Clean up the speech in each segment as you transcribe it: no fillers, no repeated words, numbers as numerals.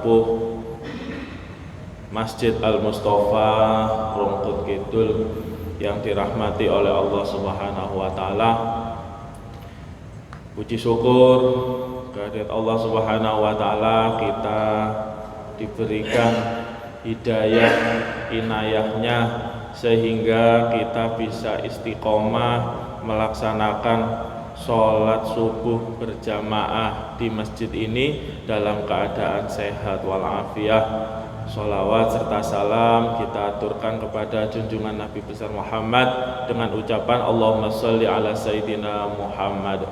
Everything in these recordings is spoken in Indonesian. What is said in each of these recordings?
sepuh Masjid Al-Mustafa Rungkut Kidul yang dirahmati oleh Allah Subhanahu wa taala. Puji syukur kehadirat Allah Subhanahu wa taala, kita diberikan hidayah inayahnya sehingga kita bisa istiqomah melaksanakan sholat subuh berjamaah di masjid ini dalam keadaan sehat walafiat. Sholawat serta salam kita aturkan kepada junjungan Nabi besar Muhammad dengan ucapan Allahumma sholli ala Sayyidina Muhammad.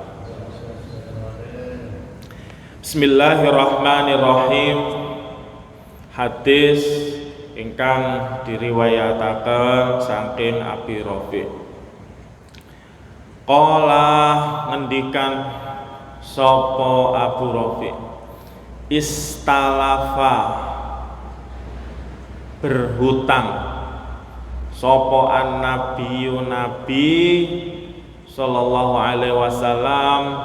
Bismillahirrahmanirrahim. Hadis ingkang diriwayataken saking Abi Rafi'. Qala ngendikan sapa Abu Rafi', istalafa berhutang sapa an-nabiyyu nabi sallallahu alaihi wasallam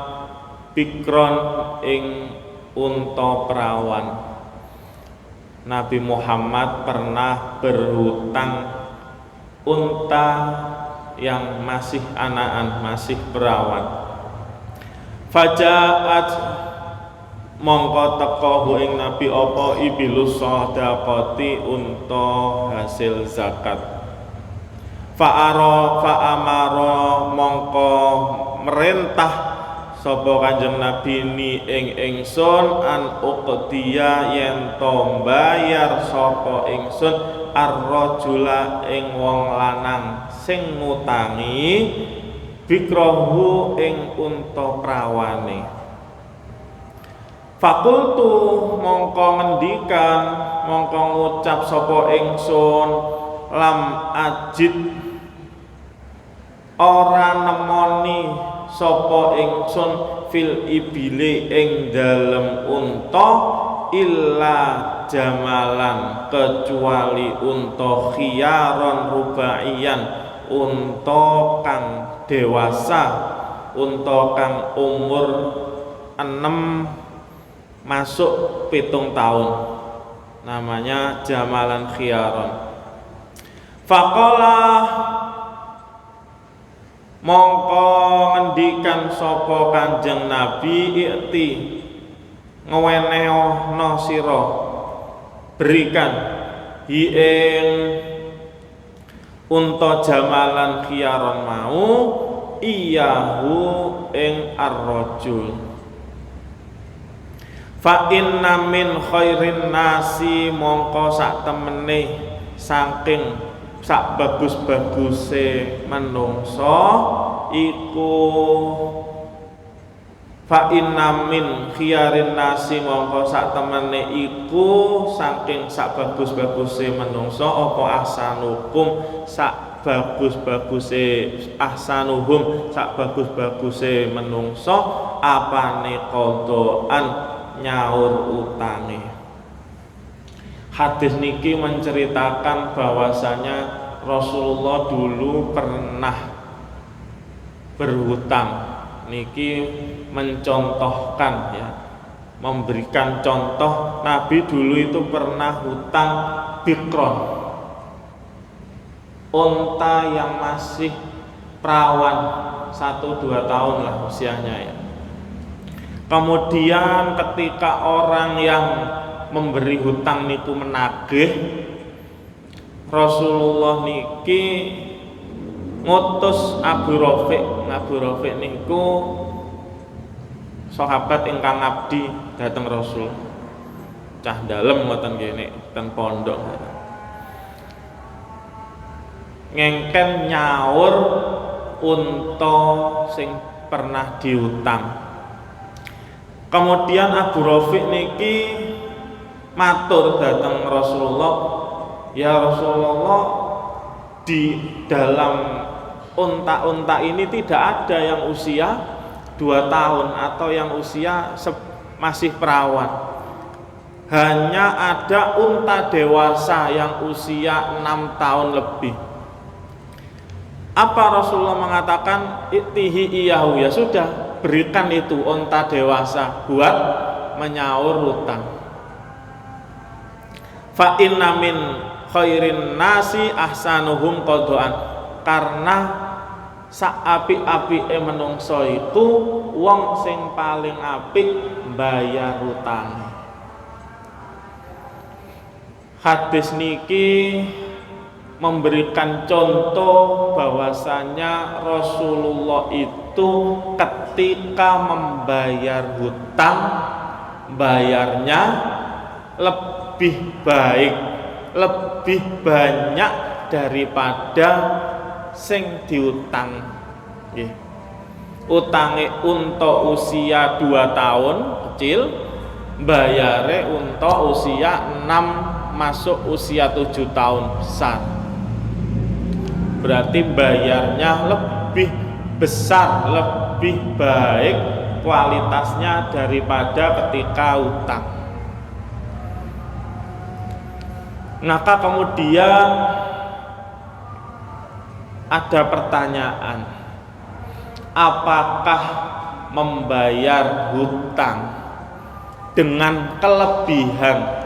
bikron ing unta perawan. Nabi Muhammad pernah berhutang unta yang masih anaan, masih perawan. Fajaat mongko teko ing Nabi apa ibilus shadaqati unta hasil zakat. Fa'amara mongko merintah sapa Kanjeng Nabi ni ing ingsun an uqdiya yen to mbayar sapa ingsun ar-rajula ing wong lanang sing ngutangi bikrahu ing unta prawane. Fakultu mongko ngendikan, mongko ngucap sapa ingsun, lam ajid ora nemoni sapa ingsun fil ibile ing dalem unta illa jamalan kecuali unta khiyaron rubaiyan, unta kang dewasa, unta kang umur 6 masuk 7 tahun, namanya jamalan khiyaron. Faqala mongko ngendikan sapa Kanjeng Nabi, ikti ngewenehna sira, berikan hi ing unta jamalan khiyaron mau iyahu ing ar-rajul. Fa inna min khairin nasi mongko sak temene saking sak bagus-baguse manungsa iku, fa inna min khiyarin nasi mongko sak temene iku saking sak bagus-baguse manungsa apa ahsanukum sak bagus-baguse ahsanuhum sak bagus-baguse manungsa apane qadaan nyaur utange. Hadis niki menceritakan bahwasanya Rasulullah dulu pernah berhutang. Niki mencontohkan ya, memberikan contoh Nabi dulu itu pernah hutang bikron, unta yang masih perawan 1-2 tahun lah usianya ya. Kemudian ketika orang yang memberi hutang niku menagih, Rasulullah niki ngutus Abu Rafi' niku sahabat ingkang ngabdi dhateng Rasul. Cah dalem ngoten kene ten pondok. Ngengken nyaur unta sing pernah diutang. Kemudian Abu Rafi' niki matur dhateng Rasulullah, ya Rasulullah, di dalam unta-unta ini tidak ada yang usia 2 tahun atau yang usia masih perawan. Hanya ada unta dewasa yang usia 6 tahun lebih. Apa Rasulullah mengatakan? Iktihi iyahu, ya sudah, berikan itu unta dewasa buat menyaur hutang. fa inna min khairin nasi ahsanuhum qadaan, karena saapi-apike menungso iku wong sing paling apik mbayar utang. Hadis niki memberikan contoh bahwasanya Rasulullah itu ketika membayar hutang, bayarnya lebih baik, lebih banyak daripada sing diutang. Utange untuk usia 2 tahun kecil, bayare untuk usia 6 masuk usia 7 tahun besar. Berarti bayarnya lebih besar, lebih baik kualitasnya daripada ketika utang. Maka kemudian ada pertanyaan, apakah membayar hutang dengan kelebihan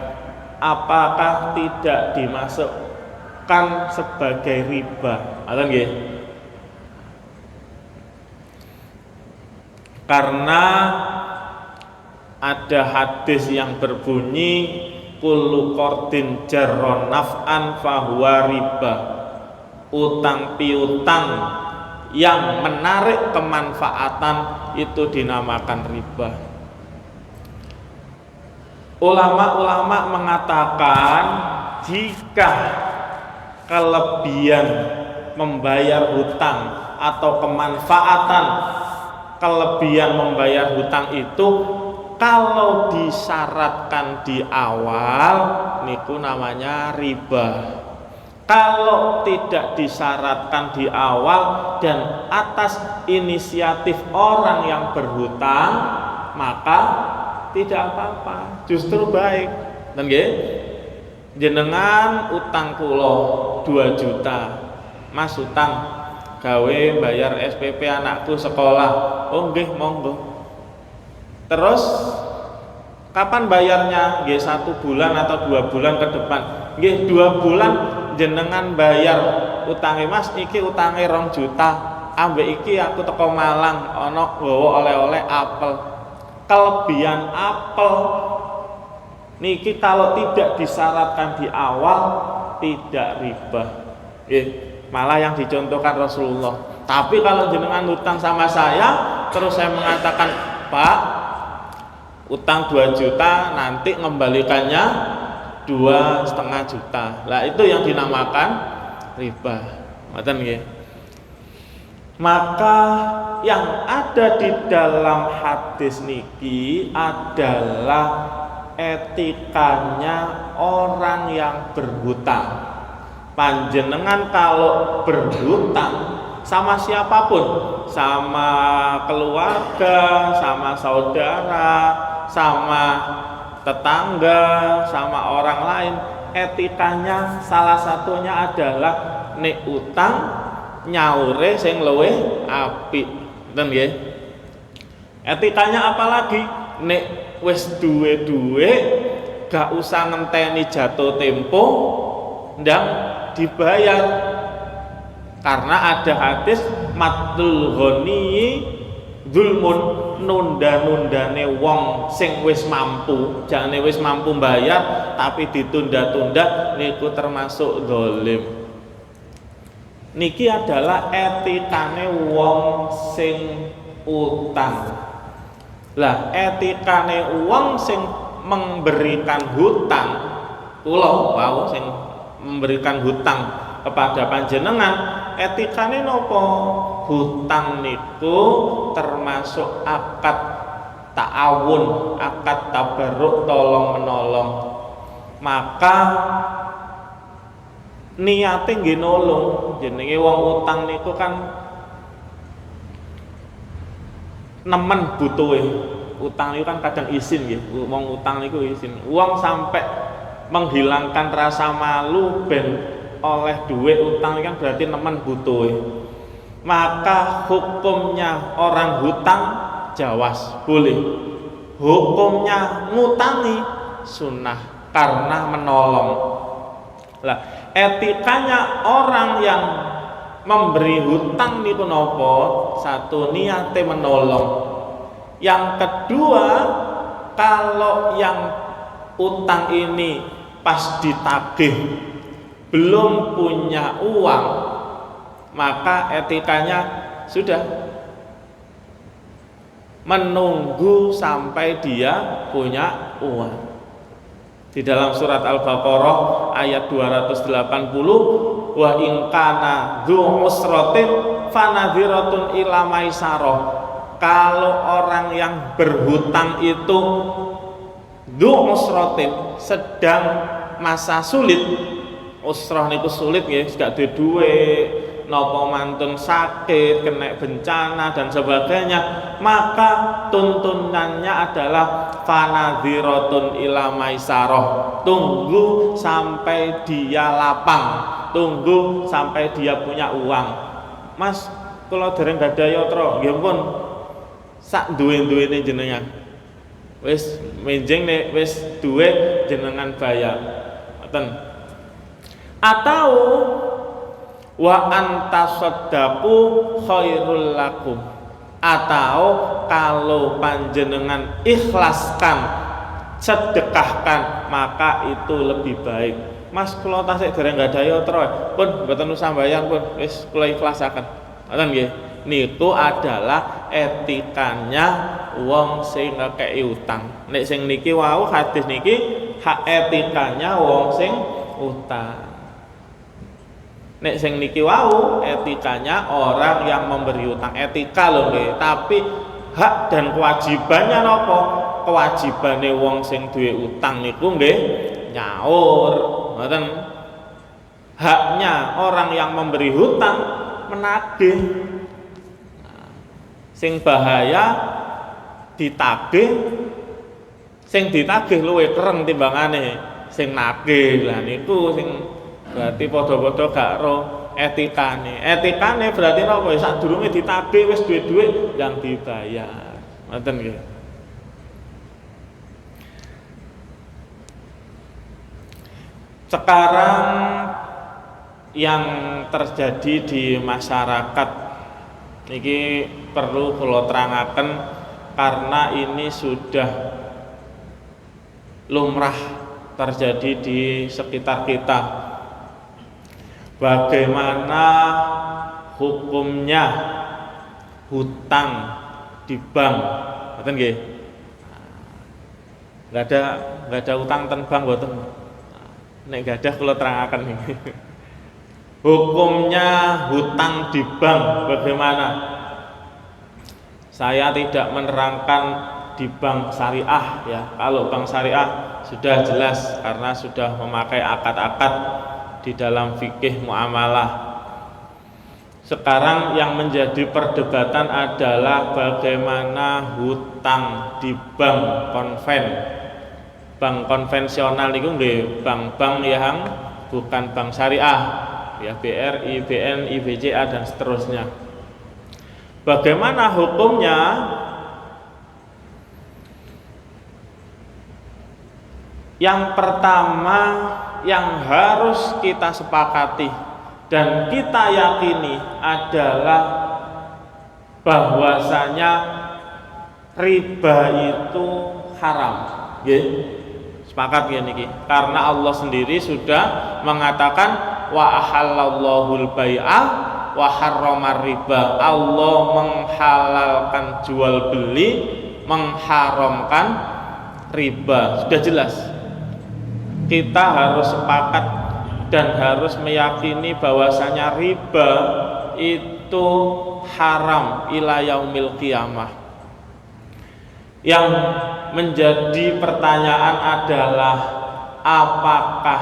apakah tidak dimasukkan sebagai riba? Atau nggih? Karena ada hadis yang berbunyi kullu qardin jarra naf'an fahuwa riba. Utang piutang yang menarik kemanfaatan itu dinamakan riba. Ulama-ulama mengatakan jika kelebihan membayar hutang atau kemanfaatan kelebihan membayar hutang itu kalau disyaratkan di awal niku namanya riba. Kalau tidak disyaratkan di awal dan atas inisiatif orang yang berhutang, maka tidak apa-apa, justru baik. Dan nggih, jenengan utang kula 2 juta. Mas utang gawe bayar SPP anakku sekolah. Oh nggih, monggo. Terus kapan bayarnya? Nggih 1 bulan atau 2 bulan ke depan. Nggih 2 bulan jenengan bayar utange Mas, iki utange 2 juta. Ambek iki aku teko Malang ana gawa oleh-oleh apel. Kelebihan apel niki kalau tidak disyaratkan di awal tidak riba. Malah yang dicontohkan Rasulullah. Tapi kalau jenengan utang sama saya, terus saya mengatakan, Pak, utang 2 juta, nanti ngembalikannya 2,5 juta. Lah itu yang dinamakan riba. Ngoten nggih. Maka yang ada di dalam hadis niki adalah etikanya orang yang berhutang. Panjenengan kalau berhutang sama siapapun, sama keluarga, sama saudara, sama tetangga, sama orang lain, etikanya salah satunya adalah nek utang nyaure sing luwih apik. Ngoten nggih. Etikanya apalagi nek wis duwe dhuwit gak usah ngenteni jatuh tempo ndang dibayar. Karena ada hadis matul ghani zulmun, nunda-nundane wong sing wis mampu, jane wis mampu bayar tapi ditunda-tunda niku termasuk zalim. Niki adalah etikane wong sing utang. Lah etikane wong sing memberikan hutang, kula wau sing memberikan hutang kepada panjenengan, etikane nopo? Hutang niku termasuk akad ta'awun, akad tabarruk, tolong menolong. Maka niate nggih nolong. Jenenge wong utang niku kan nemen butuhe. Utang niku kan kadang izin nggih. Wong utang niku izin. Wong sampai menghilangkan rasa malu ben oleh duit utang kan berarti nemen butuhe. Maka hukumnya orang hutang jawas boleh. Hukumnya ngutangi sunnah. karena menolong. Lah, etikanya orang yang memberi hutang niku napa? Satu, niate menolong. Yang kedua, kalau yang utang ini pas ditagih belum punya uang, maka etikanya sudah menunggu sampai dia punya uang. Di dalam surat Al-Baqarah ayat 280, wa in kana dzu usratin fanadhiratun ila maisarah. Kalau orang yang berhutang itu dzu usratin, sedang masa sulit. Usrah niku sulit nggih, gak duwe duit, napa mantun sakit, kena bencana dan sebagainya, maka tuntunannya adalah fanadhiratun ila maisarah. Tunggu sampai dia lapang, tunggu sampai dia punya uang. Mas, kula dereng gadah yatra, nggih pun sak duwe-duwene jenengan. Wis menjing nek wis duwe jenengan bayar. Ngoten. Atau wa antasaddaqu khairul lakum, atau kalau panjenengan ikhlaskan, sedekahkan, maka itu lebih baik. Mas, kula tasik dereng gadhahi yatra, pun mboten usah bayar pun, wis kula ikhlasaken. Ngoten nggih. Niku adalah etikanya wong sing ngekeki utang. Nek sing niki wau hadis niki hak etikanya wong sing utang. Nek sing niki wau etikanya orang yang memberi utang, etika lho nggih, tapi hak dan kewajibannya napa? Kewajibane wong sing duwe utang niku nggih nyaur, ngoten. Haknya orang yang memberi hutang menagih. Sing bahaya ditagih, sing ditagih luwih kereng timbangane sing nagih. Lah niku sing berarti padha-padha gak ro etikane. Etikane berarti napa? Sadurunge ditagih wis duit-duit yang dibayar. Ngoten nggih. Sekarang yang terjadi di masyarakat niki perlu kula terangaken karena ini sudah lumrah terjadi di sekitar kita. Bagaimana hukumnya hutang di bank? Ngoten nggih. Enggak ada utang ten bank mboten. Nek gadah kula terangaken niki. Hukumnya hutang di bank bagaimana? Saya tidak menerangkan di bank syariah ya. Kalau bank syariah sudah jelas karena sudah memakai akad-akad di dalam fikih muamalah. Sekarang yang menjadi perdebatan adalah bagaimana hutang di bank konven. Bank konvensional itu nggih, bank-bank yang bukan bank syariah. Ya, BRI, BNI, BCA dan seterusnya. Bagaimana hukumnya? Yang pertama yang harus kita sepakati dan kita yakini adalah bahwasanya riba itu haram. Nggih. Sepakat ya niki. Karena Allah sendiri sudah mengatakan wa ahallallahul bai'a wa harramar riba. Allah menghalalkan jual beli, mengharamkan riba. Sudah jelas. Kita harus sepakat dan harus meyakini bahwasanya riba itu haram ila yaumil qiyamah. Yang menjadi pertanyaan adalah apakah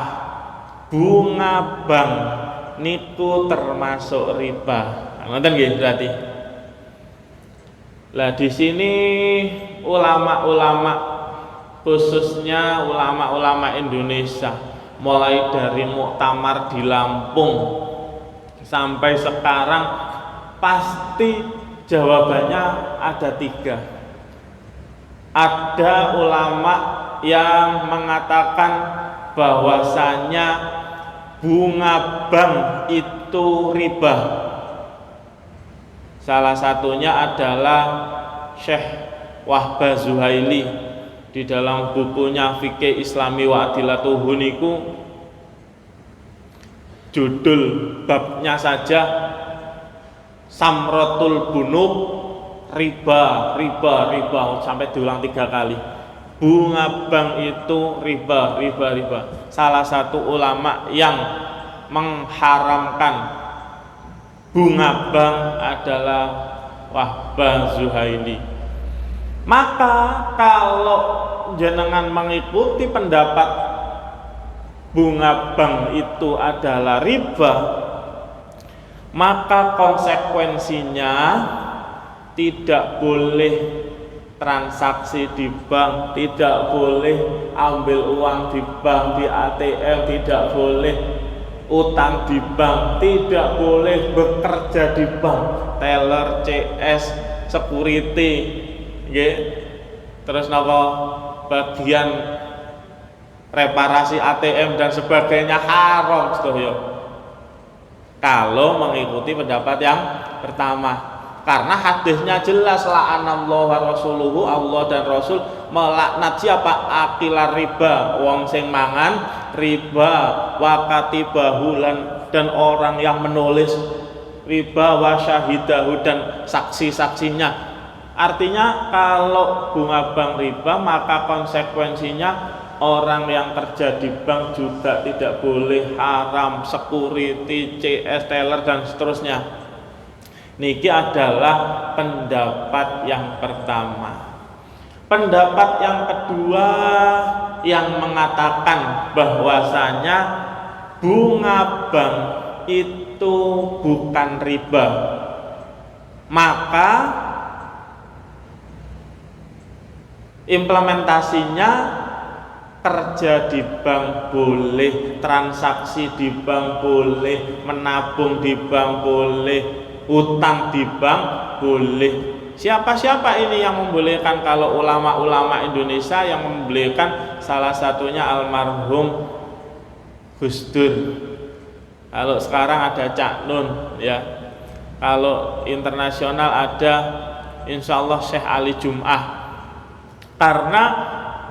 bunga bank niku termasuk riba? Ngoten nggih berarti. Lah di sini ulama-ulama khususnya ulama-ulama Indonesia mulai dari muktamar di Lampung sampai sekarang pasti jawabannya ada 3. Ada ulama yang mengatakan bahwasanya bunga bank itu riba. Salah satunya adalah Syekh Wahbah Zuhaili di dalam bukunya Fikih Islami wa Adilatuhu niku judul babnya saja Samratul Bunuk, riba sampai diulang 3 kali. Bunga bank itu riba. Salah satu ulama yang mengharamkan bunga bank adalah Wahbah Zuhaili. Maka kalau jenengan mengikuti pendapat bunga bank itu adalah riba, maka konsekuensinya tidak boleh transaksi di bank, tidak boleh ambil uang di bank, di ATM, tidak boleh utang di bank, tidak boleh bekerja di bank, teller, CS, security, terus bagian reparasi ATM dan sebagainya haram sedoyo. Kalau mengikuti pendapat yang pertama, karena hadisnya jelas, la'anallahu wa rasuluhu, Allah dan Rasul melaknat siapa? Akilar riba, wong sing mangan riba, wa katibahu dan orang yang menulis riba, wa syahidahu dan saksi-saksinya. Artinya kalau bunga bank riba, maka konsekuensinya orang yang kerja di bank juga tidak boleh, haram, security, CS, teller dan seterusnya. Niki adalah pendapat yang pertama. Pendapat yang kedua yang mengatakan bahwasanya bunga bank itu bukan riba, maka implementasinya kerja di bank boleh, transaksi di bank boleh, menabung di bank boleh, utang di bank boleh. Siapa ini yang membolehkan? Kalau ulama-ulama Indonesia yang membolehkan, salah satunya almarhum Gus Dur. Kalau sekarang ada Cak Nun, ya. Kalau internasional ada insya Allah Syekh Ali Jum'ah. Karena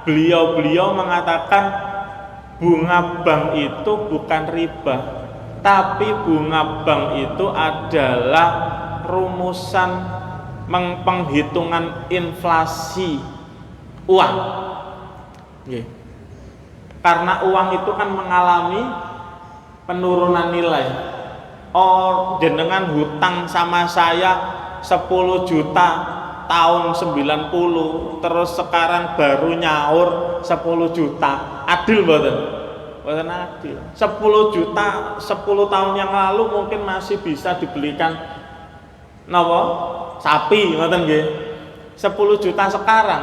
beliau mengatakan bunga bank itu bukan riba, tapi bunga bank itu adalah rumusan penghitungan inflasi uang. Karena uang itu kan mengalami penurunan nilai. Oh, jenengan hutang sama saya 10 juta tahun 90, terus sekarang baru nyaur 10 juta. Adil mboten? Mboten adil. 10 juta 10 tahun yang lalu mungkin masih bisa dibelikan sapi, ngoten nggih. 10 juta sekarang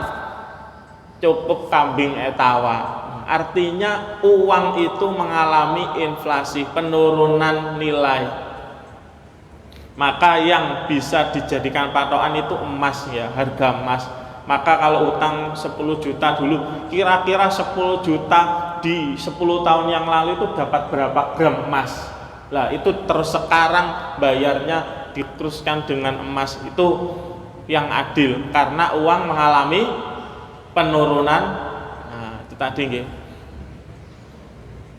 cukup kambing etawa. Artinya uang itu mengalami inflasi, penurunan nilai. Maka yang bisa dijadikan patokan itu emas, ya, harga emas. Maka kalau utang 10 juta dulu, kira-kira 10 juta di 10 tahun yang lalu itu dapat berapa gram emas. Lah itu terus sekarang bayarnya diteruskan dengan emas, itu yang adil karena uang mengalami penurunan. Nah, itu tadi nggih.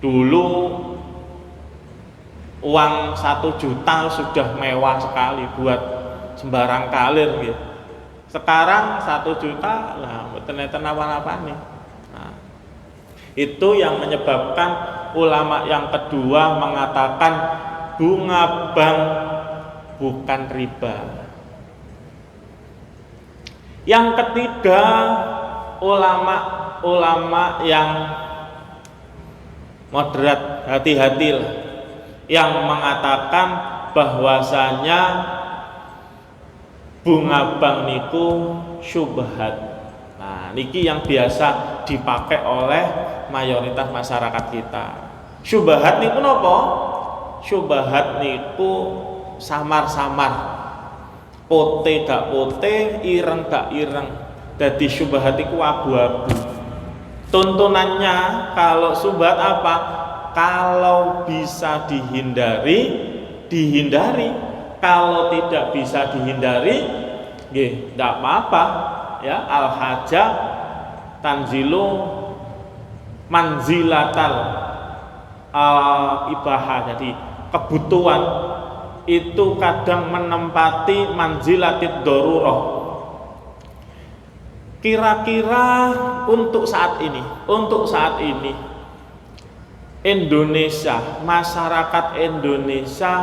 Dulu uang 1 juta sudah mewah sekali buat sembarang kalir gitu. Sekarang 1 juta lah mboten enten apa-apa nih. Nah, itu yang menyebabkan ulama yang kedua mengatakan bunga bank bukan riba. Yang ketiga, ulama yang moderat, hati-hatilah, yang mengatakan bahwasanya bunga bank niku syubhat. Nah, niki yang biasa dipakai oleh mayoritas masyarakat kita. Syubhat niku napa? Syubhat niku samar-samar, pote gak pote, ireng gak ireng. Dadi syubhat iku abu-abu. Tuntunannya kalau subhat apa? Kalau bisa dihindari, dihindari. Kalau tidak bisa dihindari, tidak apa-apa. Ya, al-haja tanzilu manzilatal ibahah. Jadi kebutuhan itu kadang menempati manzilatid darurah. Kira-kira untuk saat ini Indonesia, masyarakat Indonesia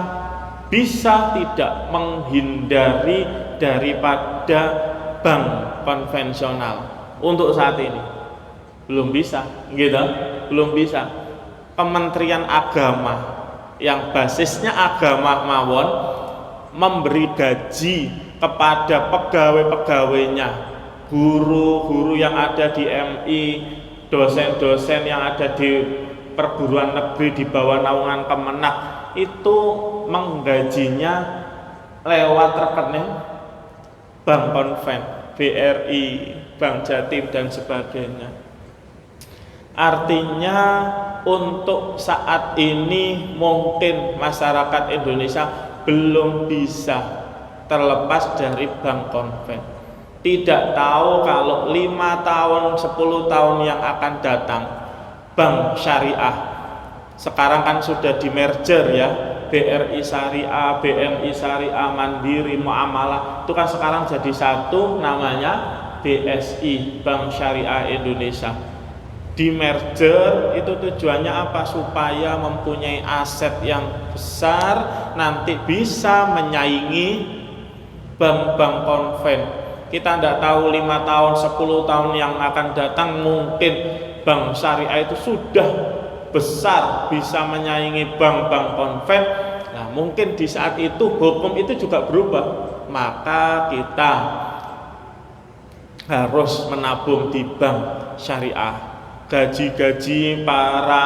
bisa tidak menghindari daripada bank konvensional untuk saat ini? Belum bisa, gitu. Belum bisa. Kementerian Agama yang basisnya agama mawon memberi gaji kepada pegawai-pegawainya, guru-guru yang ada di MI, dosen-dosen yang ada di perguruan negeri di bawah naungan Kemenak, itu menggajinya lewat rekening Bank Konven, BRI, Bank Jatim dan sebagainya. Artinya untuk saat ini mungkin masyarakat Indonesia belum bisa terlepas dari Bank Konven. Tidak tahu kalau 5 tahun, 10 tahun yang akan datang bank syariah, sekarang kan sudah di merger ya, BRI Syariah, BNI Syariah, Mandiri, Muamalah, itu kan sekarang jadi satu, namanya BSI, Bank Syariah Indonesia. Di merger itu tujuannya apa? Supaya mempunyai aset yang besar, nanti bisa menyaingi bank-bank konven. Kita tidak tahu 5 tahun, 10 tahun yang akan datang mungkin bank syariah itu sudah besar, bisa menyaingi bank-bank konven. Nah, mungkin di saat itu hukum itu juga berubah, maka kita harus menabung di bank syariah. Gaji-gaji para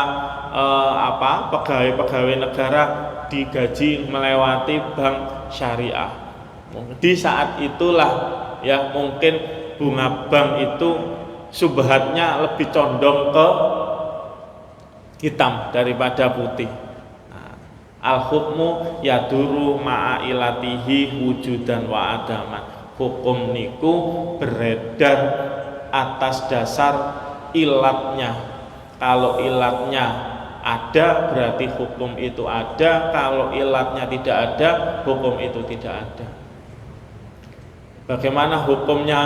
pegawai-pegawai negara digaji melewati bank syariah. Di saat itulah ya mungkin bunga bank itu subhatnya lebih condong ke hitam daripada putih. Nah, al-hukmu yaduru ma'ilatihi wujudan wa adaman. Hukum niku beredar atas dasar ilatnya. Kalau ilatnya ada berarti hukum itu ada, kalau ilatnya tidak ada hukum itu tidak ada. Bagaimana hukumnya?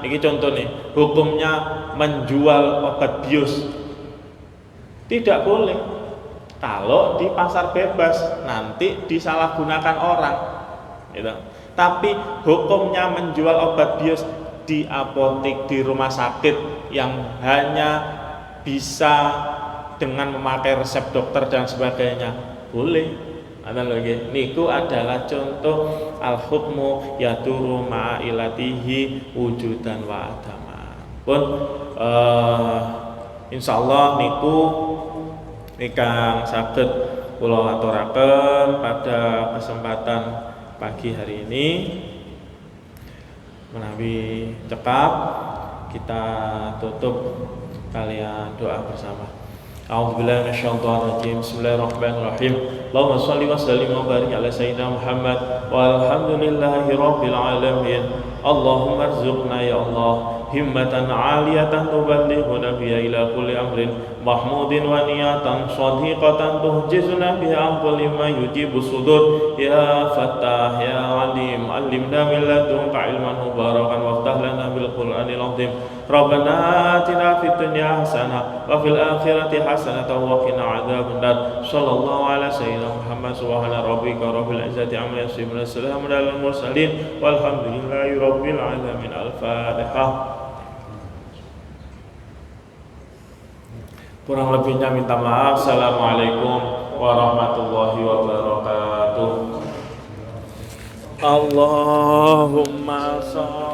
Ini contoh nih, hukumnya menjual obat bius tidak boleh kalau di pasar bebas, nanti disalahgunakan orang gitu. Tapi hukumnya menjual obat bius di apotek, di rumah sakit yang hanya bisa dengan memakai resep dokter dan sebagainya, boleh. Analogi niku adalah contoh al-hukmu yaduru ma'ilatihi wujudan wa adaman. Pun insyaallah niku ingkang saged kula aturaken pada kesempatan pagi hari ini. Menawi cekap kita tutup kalian doa bersama. A'udzubillahi minasyaitonir rajim. Bismillahirrahmanirrahim. Allahumma shalli wa sallim wa barik ala sayyidina Muhammad walhamdulillahi rabbil alamin. Allahumma arzuqna ya Allah himmatan 'aliyatan tuballighuna biha ila kulli amrin mahmudin wa niyatan shadiqatan tuhjizuna biha kulli ma yujibu sudur. Ya Fattah ya Alim, 'allimna min ladunka ilman mubarakan waftah lana bil Qur'anil 'azim. Rabbana atina fid dunya hasanah wa fil akhirati hasanah wa qina adzabannar. Sallallahu ala sayyidina Muhammad subhana rabbika rabbil izzati amma yasifun. Assalamu alal mursalin walhamdulillahi rabbil alamin. Al-Fatihah. Kurang lebihnya minta maaf. Assalamualaikum warahmatullahi wabarakatuh. Allahumma shalli